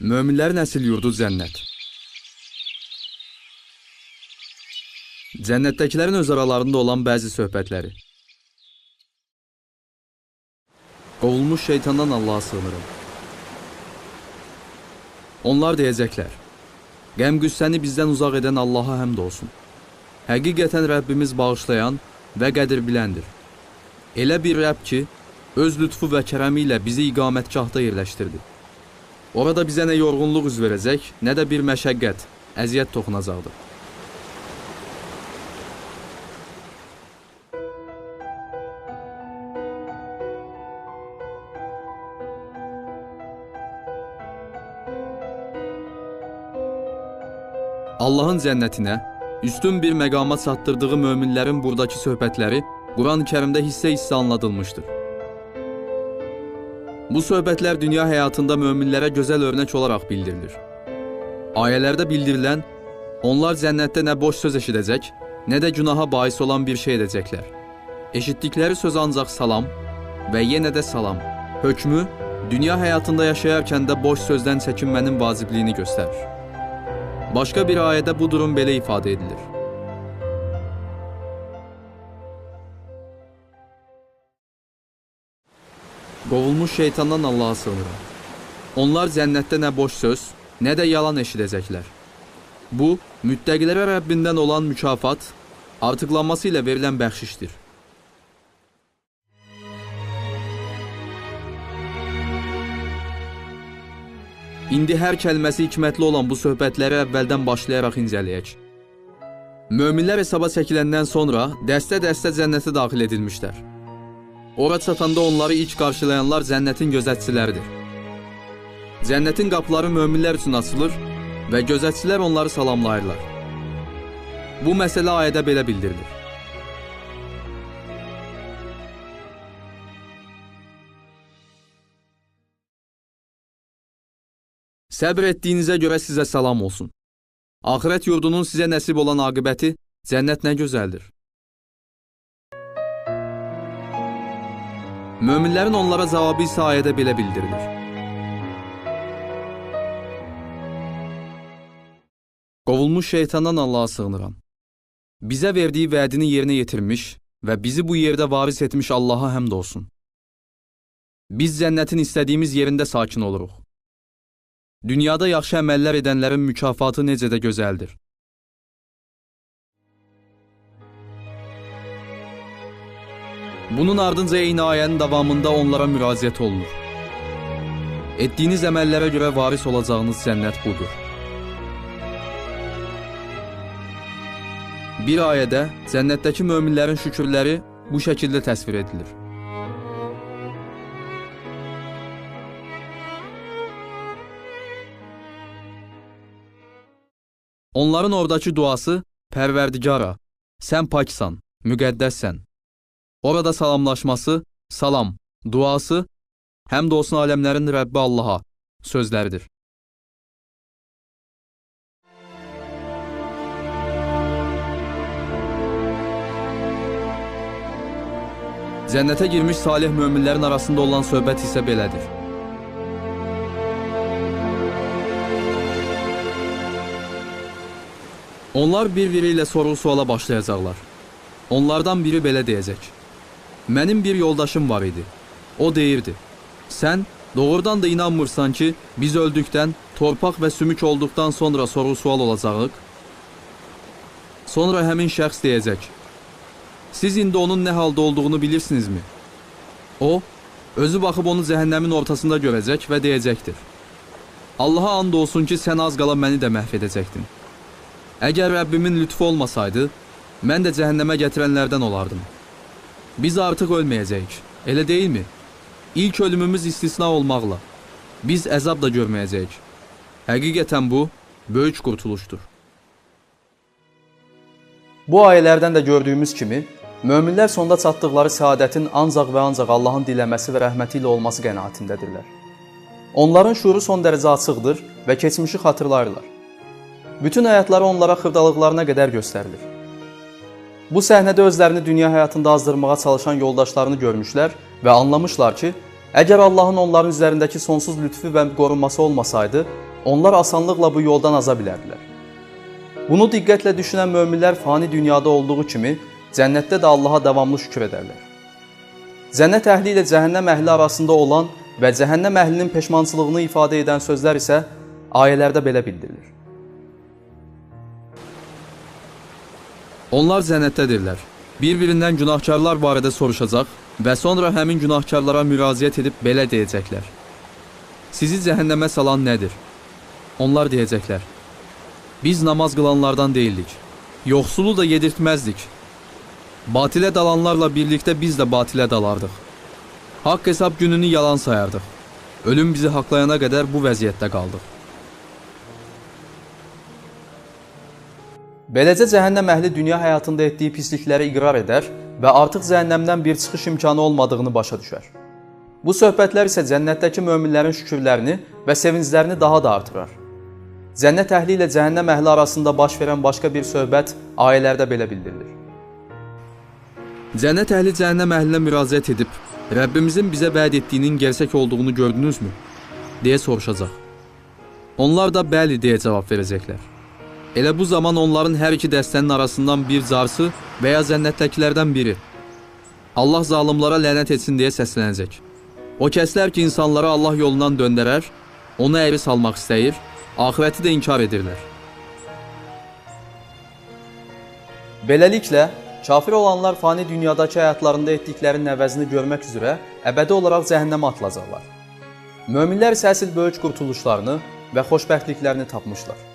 Möminlərin əsl yurdu cənnət. Cənnətdəkilərin öz aralarında olan bəzi söhbətləri. Qovulmuş şeytandan Allaha sığınırım. Onlar deyəcəklər: qəm-qüssəni bizdən uzaq edən Allaha həmd olsun. Həqiqətən Rəbbimiz bağışlayan və qədir biləndir. Elə bir Rəbb ki, öz lütfu və kərəmi ilə bizi iqamətgahda yerləşdirdi. Orada bizə nə yorğunluq üz verəcək, nə də bir məşəqqət, əziyyət toxunacaqdır. Allahın cənnətinə, üstün bir məqama çatdırdığı möminlərin buradakı söhbətləri Quran-ı Kərimdə hissə-hissə anladılmışdır. Bu söhbətlər dünya həyatında möminlərə gözəl örnək olaraq bildirilir. Ayələrdə bildirilən, onlar cənnətdə nə boş söz eşidəcək, nə də günaha bais olan bir şey edəcəklər. Eşitdikləri söz ancaq salam və yenə də salam. Hökmü, dünya həyatında yaşayarkən də boş sözdən çəkinmənin vacibliyini göstərir. Başqa bir ayədə bu durum belə ifadə edilir. Qovulmuş şeytandan Allaha sığınırım. Onlar cənnətdə nə boş söz, nə də yalan eşidəcəklər. Bu, müttəqilərə Rəbbindən olan mükafat, artıqlanması ilə verilən bəxşişdir. İndi hər kəlməsi hikmətli olan bu söhbətləri əvvəldən başlayaraq incələyək. Möminlər hesaba çəkiləndən sonra dəstə-dəstə cənnətə daxil edilmişlər. Ora çatanda onları ilk qarşılayanlar cənnətin gözətçiləridir. Cənnətin qapıları möminlər üçün açılır və gözətçilər onları salamlayırlar. Bu məsələ ayədə belə bildirilir. Səbr etdiyinizə görə sizə salam olsun. Axirət yurdunun sizə nəsib olan aqibəti cənnət nə gözəldir. Möminlərin onlara cavabı isə ayədə belə bildirilir. Qovulmuş şeytandan Allaha sığınıram. Bizə verdiyi vədini yerinə yetirmiş və bizi bu yerdə varis etmiş Allaha həmd olsun. Biz cənnətin istədiyimiz yerində sakin oluruq. Dünyada yaxşı əməllər edənlərin mükafatı necə də gözəldir. Bunun ardınca eyni ayənin davamında onlara müraciət olunur. Etdiyiniz əməllərə görə varis olacağınız cənnət budur. Bir ayədə cənnətdəki möminlərin şükürləri bu şəkildə təsvir edilir. Onların oradakı duası, Pərverdigara, sən paksan, müqəddəssən. Orada salamlaşması, salam, duası, həmd olsun aləmlərin Rəbbi Allaha sözləridir. Cənnətə girmiş salih möminlərin arasında olan söhbət isə belədir. Onlar bir-biri ilə sorğu-suala başlayacaqlar. Onlardan biri belə deyəcək: mənim bir yoldaşım var idi. O deyirdi: sən doğrudan da inanmırsan ki, biz öldükdən, torpaq və sümük olduqdan sonra sorğu-sual olacağıq? Sonra həmin şəxs deyəcək: siz indi onun nə halda olduğunu bilirsinizmi? O, özü baxıb onu cəhənnəmin ortasında görəcək və deyəcəkdir: Allaha and olsun ki, sən az qala məni də məhv edəcəkdin. Əgər Rəbbimin lütfu olmasaydı, mən də cəhənnəmə gətirənlərdən olardım. Biz artıq ölməyəcəyik, elə deyilmi? İlk ölümümüz istisna olmaqla. Biz əzab da görməyəcəyik. Həqiqətən bu, böyük qurtuluşdur. Bu ayələrdən də gördüyümüz kimi, möminlər sonda çatdıqları səadətin ancaq və ancaq Allahın diləməsi və rəhməti ilə olması qənaətindədirlər. Onların şuuru son dərəcə açıqdır və keçmişi xatırlayırlar. Bütün həyatları onlara xırdalıqlarına qədər göstərilir. Bu səhnədə özlərini dünya həyatında azdırmağa çalışan yoldaşlarını görmüşlər və anlamışlar ki, əgər Allahın onların üzərindəki sonsuz lütfü və qorunması olmasaydı, Onlar asanlıqla bu yoldan aza bilərdilər. Bunu diqqətlə düşünən möminlər fani dünyada olduğu kimi, cənnətdə də Allaha davamlı şükür edərlər. Cənnət əhli ilə cəhənnəm əhli arasında olan və cəhənnəm əhlinin peşmançılığını ifadə edən sözlər isə ayələrdə belə bildirilir. Onlar cənnətdədirlər. Bir-birindən günahkarlar barədə soruşacaq və sonra həmin günahkarlara müraciət edib belə deyəcəklər. Sizi cəhənnəmə salan nədir? Onlar deyəcəklər. Biz namaz qılanlardan deyildik. Yoxsulu da yedirtməzdik. Batilə dalanlarla birlikdə biz də batilə dalardıq. Haqq hesab gününü yalan sayardıq. Ölüm bizi haqlayana qədər bu vəziyyətdə qaldıq. Beləcə cəhənnəm əhli dünya həyatında etdiyi pislikləri iqrar edər və artıq cəhənnəmdən bir çıxış imkanı olmadığını başa düşər. Bu söhbətlər isə cənnətdəki möminlərin şükürlərini və sevinclərini daha da artırar. Cənnət əhli ilə cəhənnəm əhli arasında baş verən başqa bir söhbət ayələrdə belə bildirilir. Cənnət əhli cəhənnəm əhlinə müraciət edib, Rəbbimizin bizə vəd etdiyinin gerçək olduğunu gördünüzmü? Deyə soruşacaq. Onlar da bəli deyə cavab verəcəklər. Elə bu zaman onların hər iki dəstənin arasından bir carsı və ya cənnətdəkilərdən biri Allah zalimlara lənət etsin deyə səslənəcək. O kəslər ki, insanları Allah yolundan döndərər, onu əyri salmaq istəyir, axirəti də inkar edirlər. Beləliklə, kafir olanlar fani dünyadakı həyatlarında etdiklərinin əvəzini görmək üzrə əbədi olaraq cəhənnəmə atılacaqlar. Möminlər isə əsl böyük qurtuluşlarını və xoşbəxtliklərini tapmışlar.